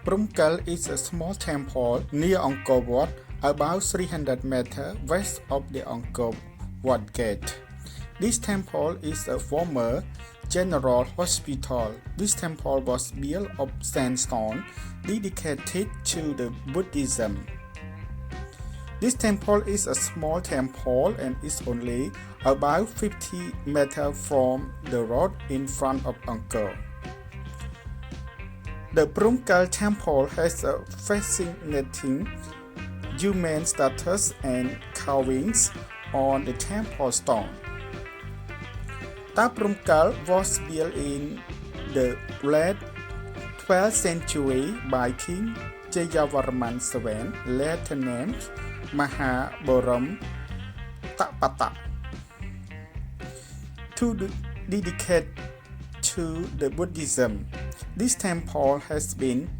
Promh is a small temple near Angkor Wat, about 300 meters west of the Angkor Wat Gate. This temple is a former general hospital. This temple was built of sandstone, dedicated to the Buddhism. This temple is a small temple and is only about 50 meters from the road in front of Angkor. The Promh Temple has a fascinating human statues and carvings on the temple stone. The Promh was built in the late 12th century by King Jayavarman VII, later named Mahaboram Tapata, to dedicate to the Buddhism. This temple has been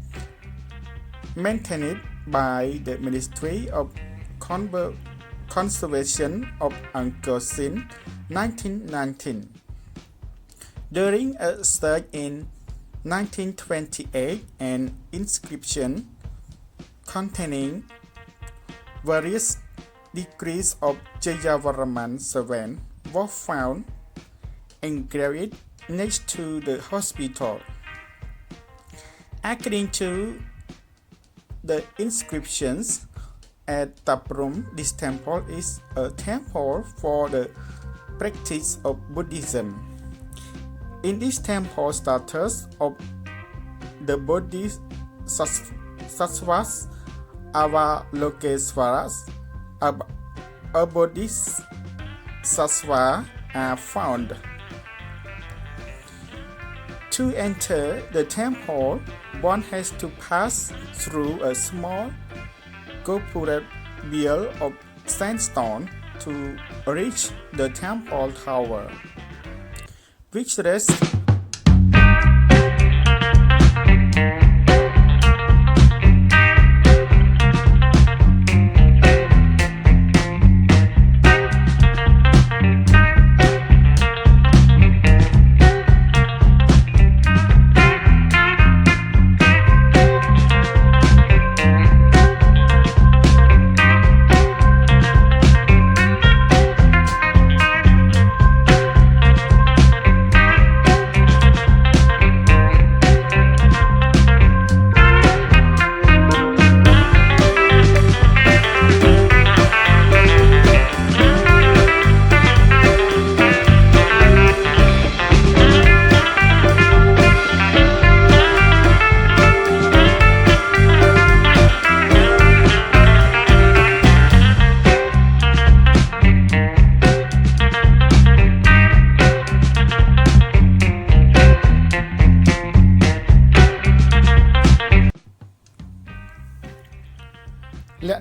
maintained by the Ministry of Conservation of Angkor since 1919. During a search in 1928, an inscription containing various decrees of Jayavarman VII was found engraved next to the hospital. According to the inscriptions at Promh, this temple is a temple for the practice of Buddhism. In this temple, statues of the Bodhisattvas, Avalokitesvaras, a Bodhisattva are found. To enter the temple, one has to pass through a small gopura built of sandstone to reach the temple tower, which rests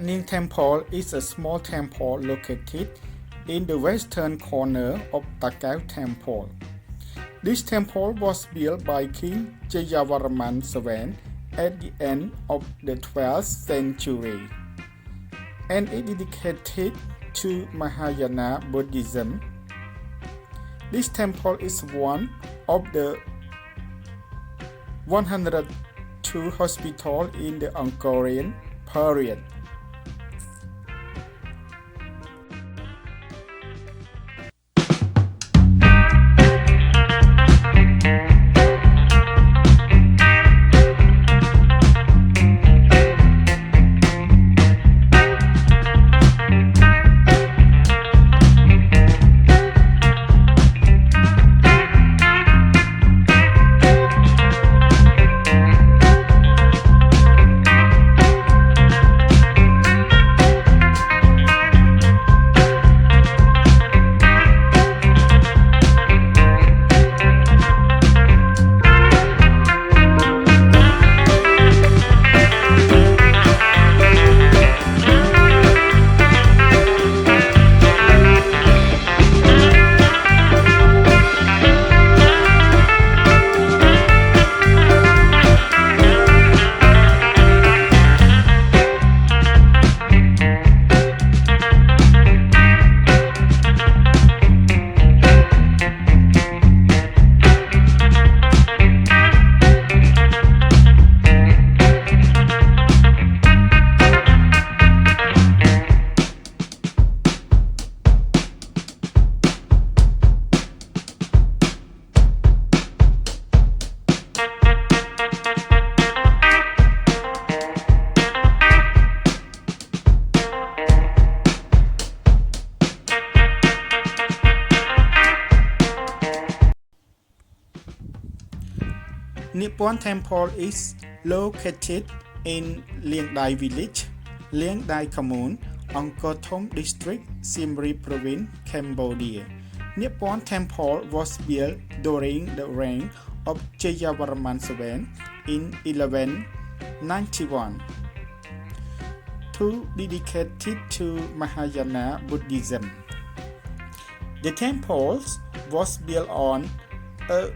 Neang Temple is a small temple located in the western corner of Kel Temple. This temple was built by King Jayavarman VII at the end of the 12th century, and is dedicated to Mahayana Buddhism. This temple is one of the 102 hospitals in the Angkorian period. Uon Temple is located in Liang Dai village, Liang Dai commune, Angkor Thom district, Siem Reap province, Cambodia. Uon Temple was built during the reign of Jayavarman II in 1191 to dedicated to Mahayana Buddhism. The temple was built on a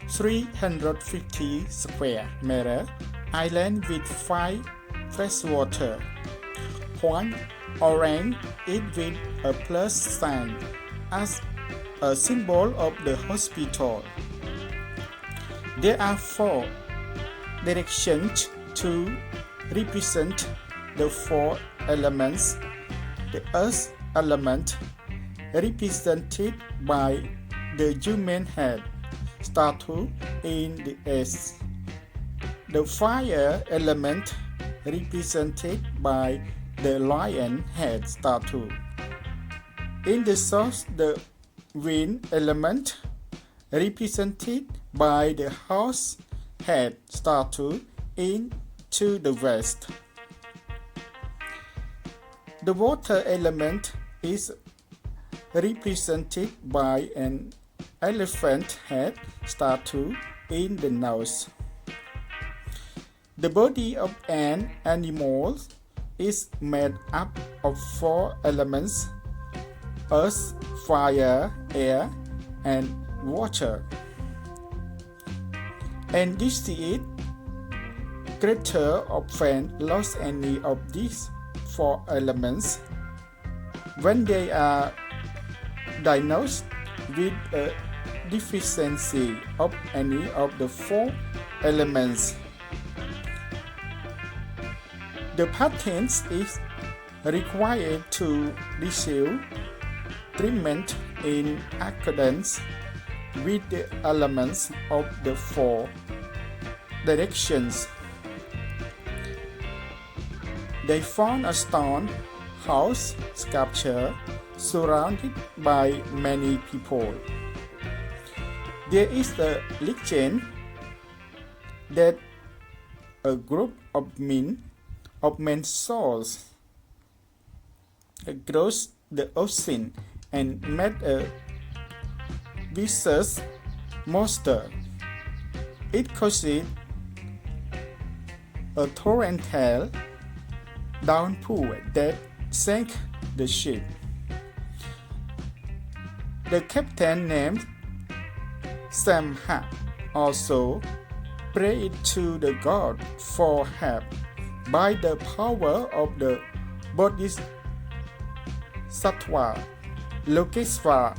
350 square meter island with 5 freshwater points around it with a plus sign as a symbol of the hospital. There are 4 directions to represent the 4 elements. The earth element represented by the human head statue in the east. The fire element represented by the lion head statue. In the south, the wind element represented by the horse head statue into the west. The water element is represented by an elephant head statue in the north. The body of an animal is made up of 4 elements: earth, fire, air, and water. And this is greater often lost any of these 4 elements when they are diagnosed with a deficiency of any of the 4 elements. The patient is required to receive treatment in accordance with the elements of the 4 directions. They found a stone house sculpture surrounded by many people. There is a legend that a group of men's souls crossed the ocean and met a vicious monster. It caused a torrential downpour that sank the ship. The captain, named Siem Reap, also prayed to the god for help. By the power of the Bodhisattva Lokeswara,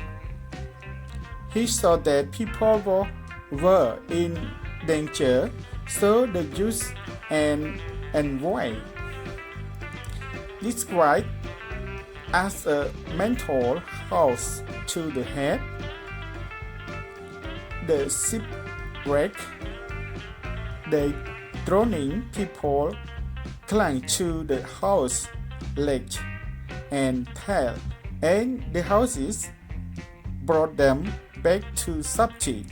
he saw that people were in danger, so the youth and envoy, described as a mental house to the head, the shipwreck, the drowning people clung to the house legs and tail, and the houses brought them back to safety.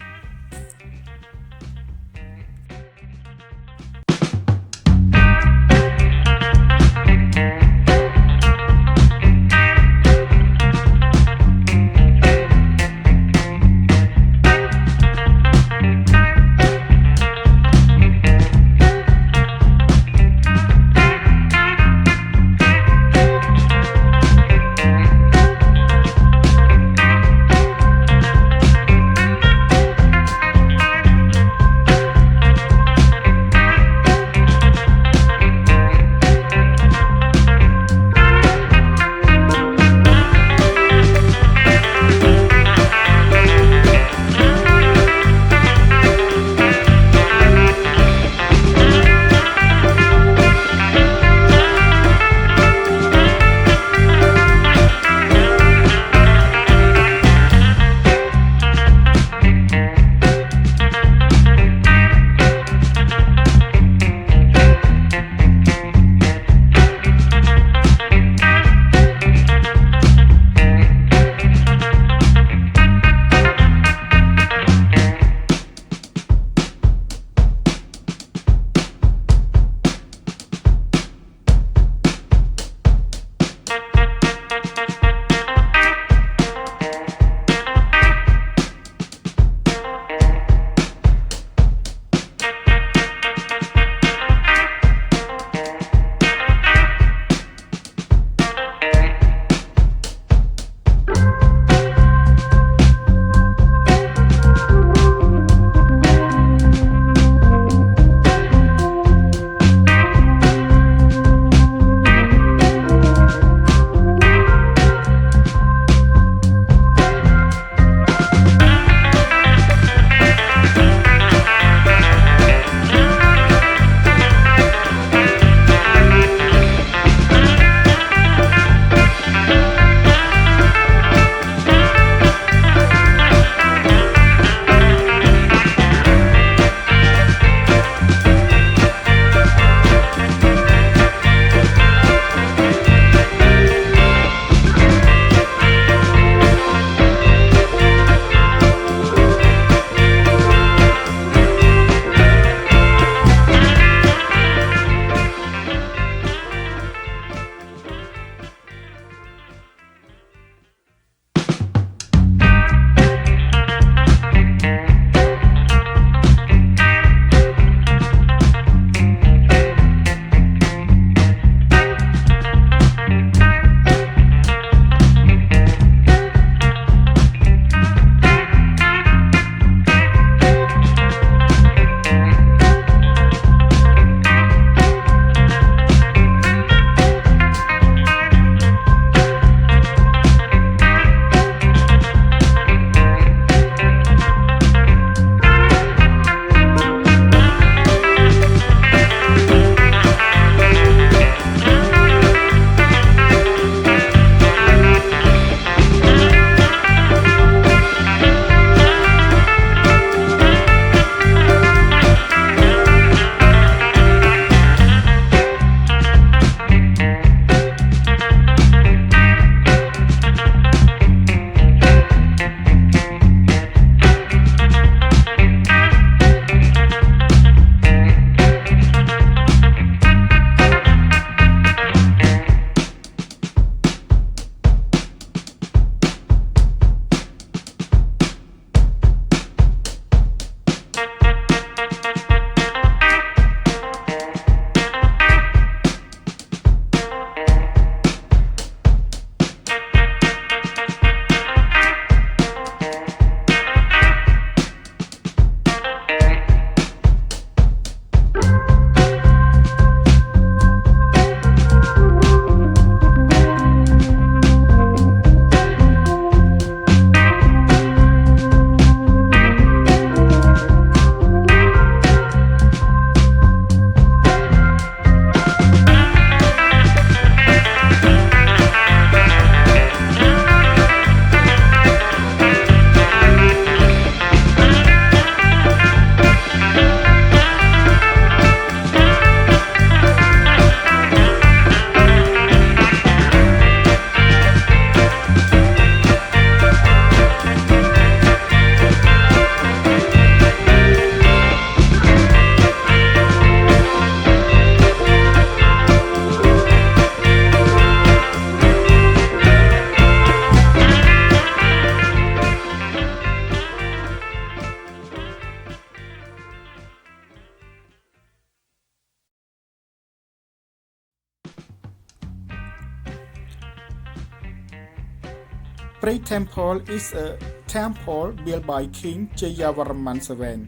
Brei Temple is a temple built by King Jayavarman VII,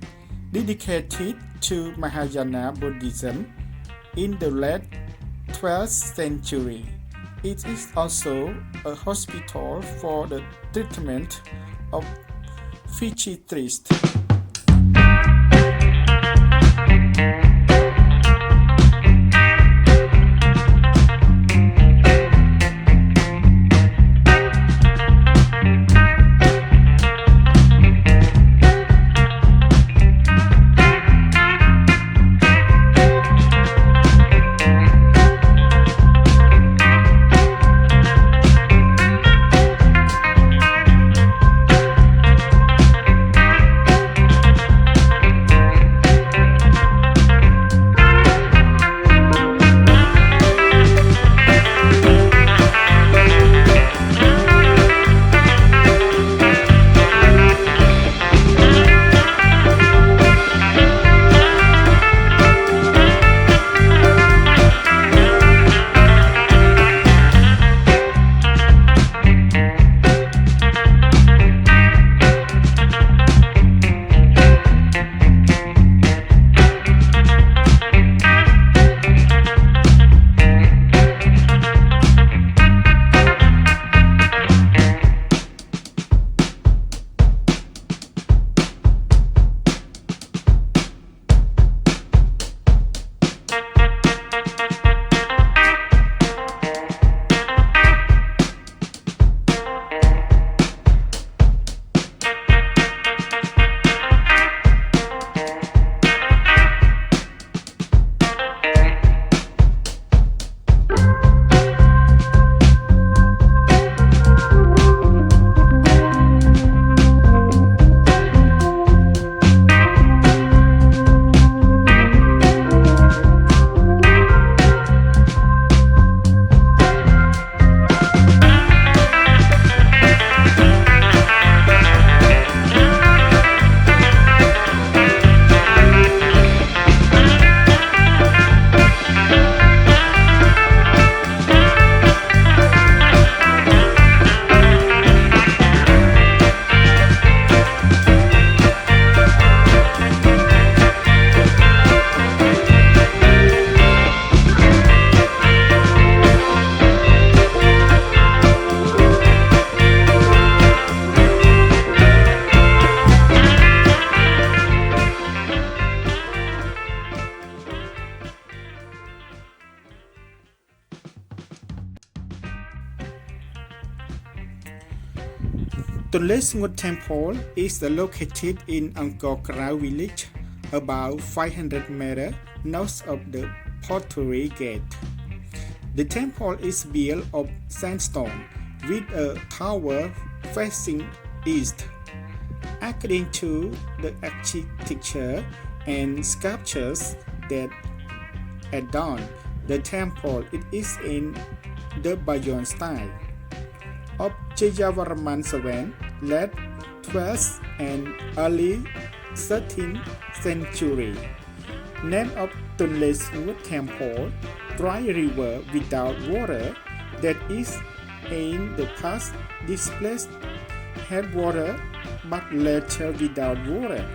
dedicated to Mahayana Buddhism in the late 12th century. It is also a hospital for the treatment of psychiatrists. Tole Snguot Temple is located in Angkor village, about 500 meters north of the Pottery Gate. The temple is built of sandstone with a tower facing east. According to the architecture and sculptures that adorn the temple, it is in the Bayon style of Jayavarman VII, late 12th and early 13th century. Name of Tole Snguot Temple, dry river without water that is in the past displaced had water but later without water.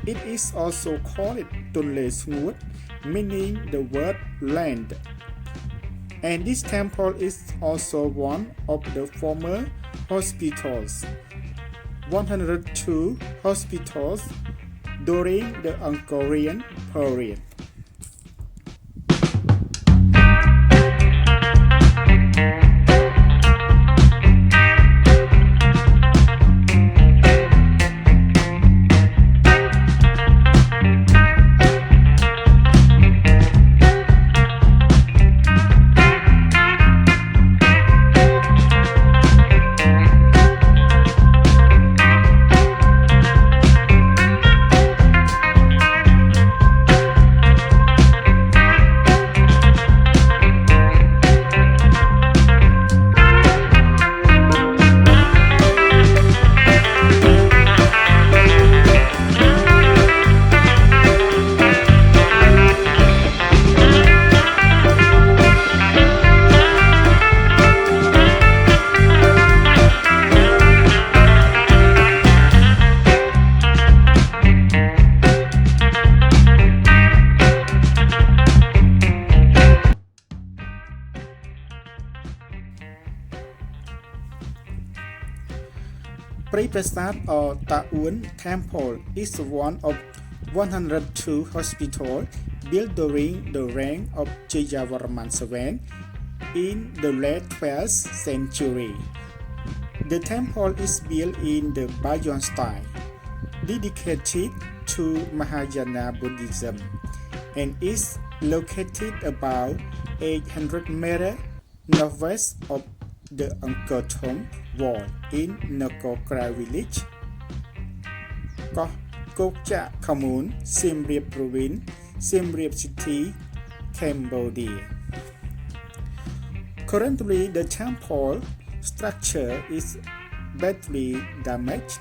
It is also called Tole Snguot, meaning the word land. And this temple is also one of the former hospitals, 102 hospitals during the Angkorian period. Prasat or Uon Temple is one of 102 hospitals built during the reign of Jayavarman II in the late 12th century. The temple is built in the Bayon style, dedicated to Mahayana Buddhism, and is located about 800 meters northwest of the Angkor Thom Wall in Ngokrai village, Kokcha Commune, Siem Reap Province, Siem Reap City, Cambodia. Currently, the temple structure is badly damaged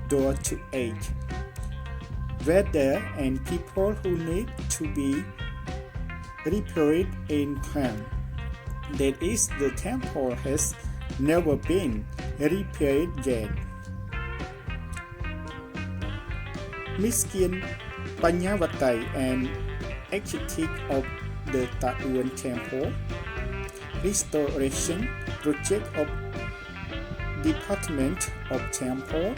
due to age, weather, and people who need to be repaired in time. That is, the temple has never been repaired yet. Miskin Panyavattai, an architect of the Uon Temple restoration project of Department of Temple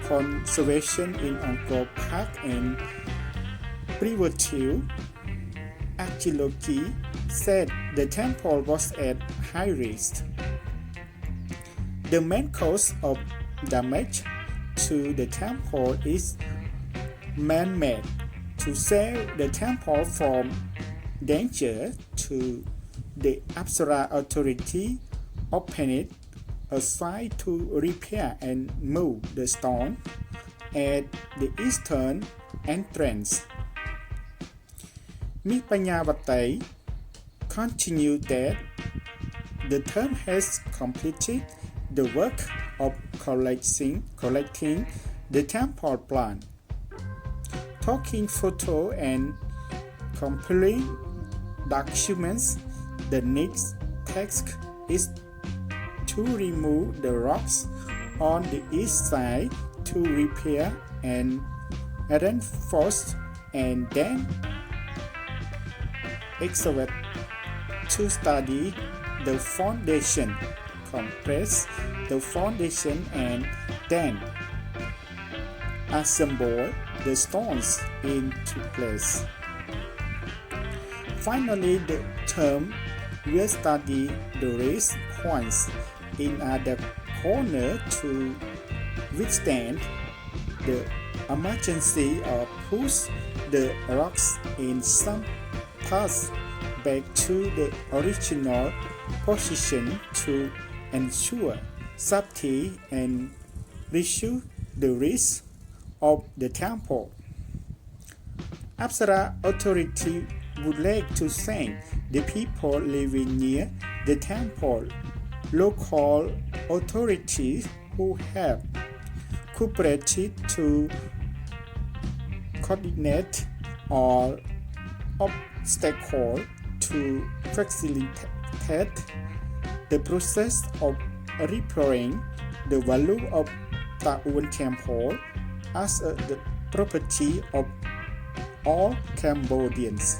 Conservation in Angkor Park and Preventive Archaeology, said the temple was at high risk. The main cause of damage to the temple is man-made. To save the temple from danger, the Apsara authority opened a site to repair and move the stone at the eastern entrance. Ms. Panyavattai continued that the team has completed the work of collecting the temple plan, taking photo and compiling documents. The next task is to remove the rocks on the east side to repair and reinforce, and then excavate to study the foundation, compress the foundation, and then assemble the stones into place. Finally, the team will study the raised points in other corner to withstand the emergency or push the rocks in some parts back to the original position to ensure safety and reduce the risk of the temple. Apsara authority would like to thank the people living near the temple, local authorities who have cooperated to coordinate all obstacles to facilitate the process of repairing the value of the Uon Temple as the property of all Cambodians.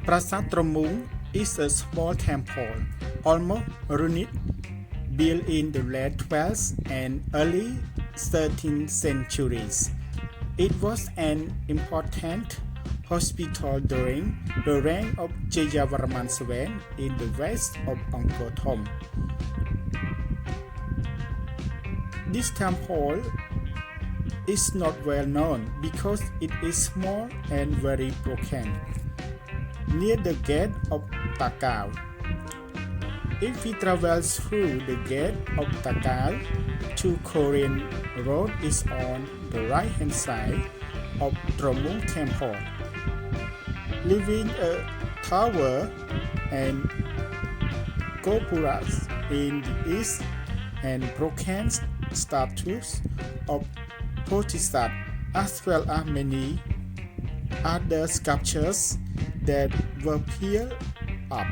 Prasat Promh is a small temple, almost ruined, built in the late 12th and early 13th centuries. It was an important hospital during the reign of Jayavarman II in the west of Angkor Thom. This temple is not well known because it is small and very broken. Near the gate of Takao. If we travel through the gate of Takao, to Korean Road is on the right hand side of Promh Temple, leaving a tower and gopuras in the east and broken statues of Prasat, as well as many are the sculptures that were peeled up.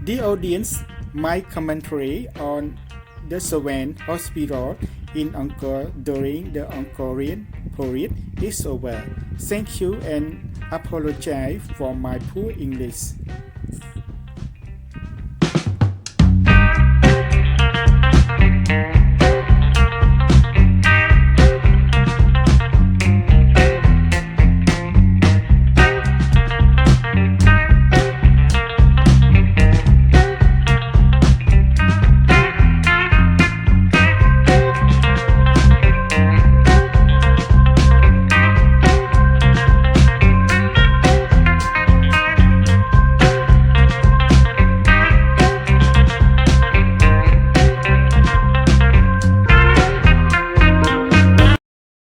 The audience, my commentary on the Seven Hospital in Angkor during the Angkorian period is over. Thank you and apologize for my poor English.